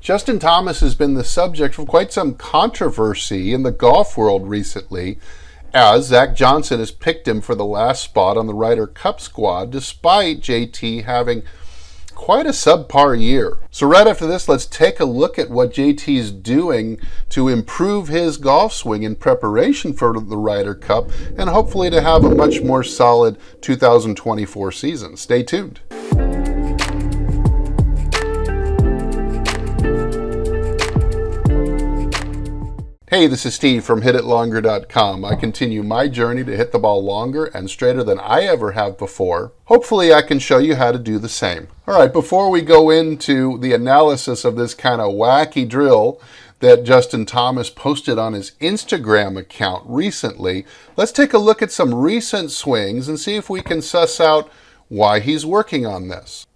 Justin Thomas has been the subject of quite some controversy in the golf world recently, as Zach Johnson has picked him for the last spot on the Ryder Cup squad, despite JT having quite a subpar year. So right after this, let's take a look at what JT is doing to improve his golf swing in preparation for the Ryder Cup, and hopefully to have a much more solid 2024 season. Stay tuned. Hey, this is Steve from HitItLonger.com. I continue my journey to hit the ball longer and straighter than I ever have before. Hopefully I can show you how to do the same. All right, before we go into the analysis of this kind of wacky drill that Justin Thomas posted on his Instagram account recently, let's take a look at some recent swings and see if we can suss out why he's working on this.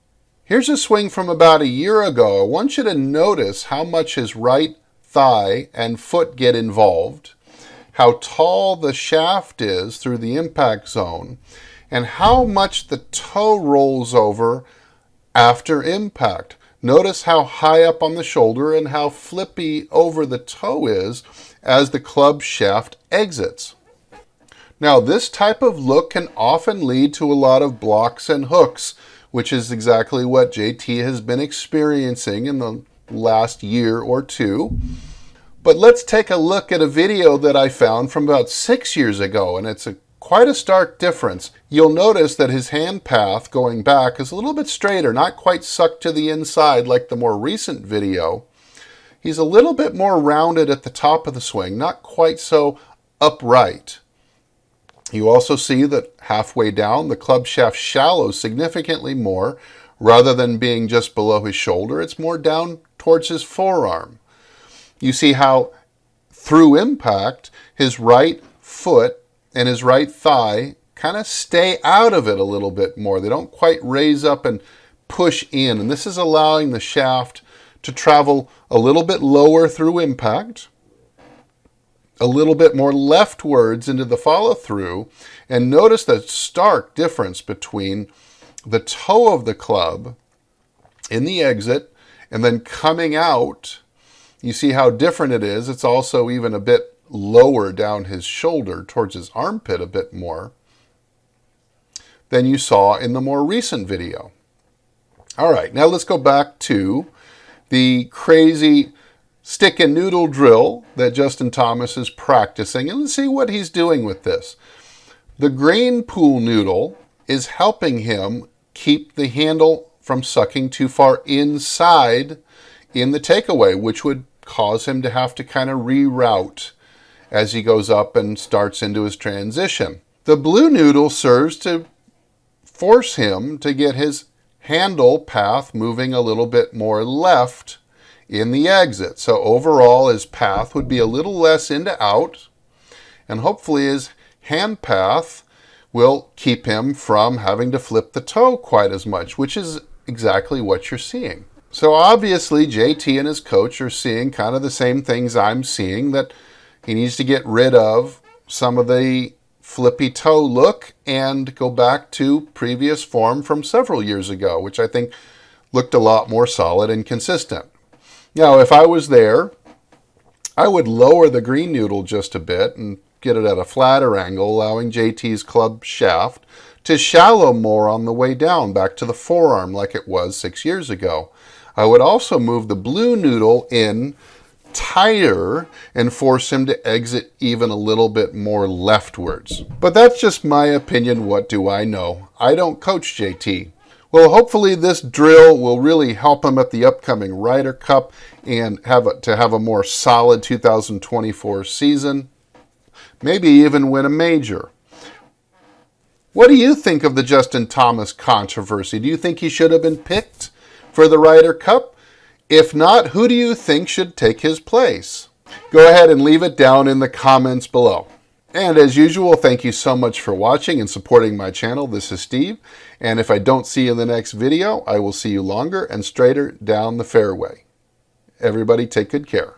Here's a swing from about a year ago. I want you to notice how much his right thigh and foot get involved, how tall the shaft is through the impact zone, and how much the toe rolls over after impact. Notice how high up on the shoulder and how flippy over the toe is as the club shaft exits. Now, this type of look can often lead to a lot of blocks and hooks, which is exactly what JT has been experiencing in the last year or two. But let's take a look at a video that I found from about 6 years ago, and it's quite a stark difference. You'll notice that his hand path going back is a little bit straighter, not quite sucked to the inside like the more recent video. He's a little bit more rounded at the top of the swing, not quite so upright. You also see that halfway down, the club shaft shallows significantly more. Rather than being just below his shoulder, it's more down towards his forearm. You see how through impact, his right foot and his right thigh kind of stay out of it a little bit more. They don't quite raise up and push in. And this is allowing the shaft to travel a little bit lower through impact, a little bit more leftwards into the follow-through. And notice the stark difference between the toe of the club in the exit and then coming out. You see how different it is. It's also even a bit lower down his shoulder towards his armpit a bit more than you saw in the more recent video. All right, now let's go back to the crazy stick and noodle drill that Justin Thomas is practicing, and let's see what he's doing with this. The green pool noodle is helping him keep the handle from sucking too far inside in the takeaway, which would cause him to have to kind of reroute as he goes up and starts into his transition. The blue noodle serves to force him to get his handle path moving a little bit more left in the exit. So overall, his path would be a little less into out, and hopefully his hand path will keep him from having to flip the toe quite as much, which is exactly what you're seeing. So obviously JT and his coach are seeing kind of the same things I'm seeing, that he needs to get rid of some of the flippy toe look and go back to previous form from several years ago, which I think looked a lot more solid and consistent. Now, if I was there, I would lower the green noodle just a bit and get it at a flatter angle, allowing JT's club shaft to shallow more on the way down back to the forearm like it was 6 years ago. I would also move the blue noodle in tighter and force him to exit even a little bit more leftwards. But that's just my opinion. What do I know? I don't coach JT. Well, hopefully this drill will really help him at the upcoming Ryder Cup and have a more solid 2024 season. Maybe even win a major. What do you think of the Justin Thomas controversy? Do you think he should have been picked for the Ryder Cup? If not, who do you think should take his place? Go ahead and leave it down in the comments below. And as usual, thank you so much for watching and supporting my channel. This is Steve, and if I don't see you in the next video, I will see you longer and straighter down the fairway. Everybody take good care.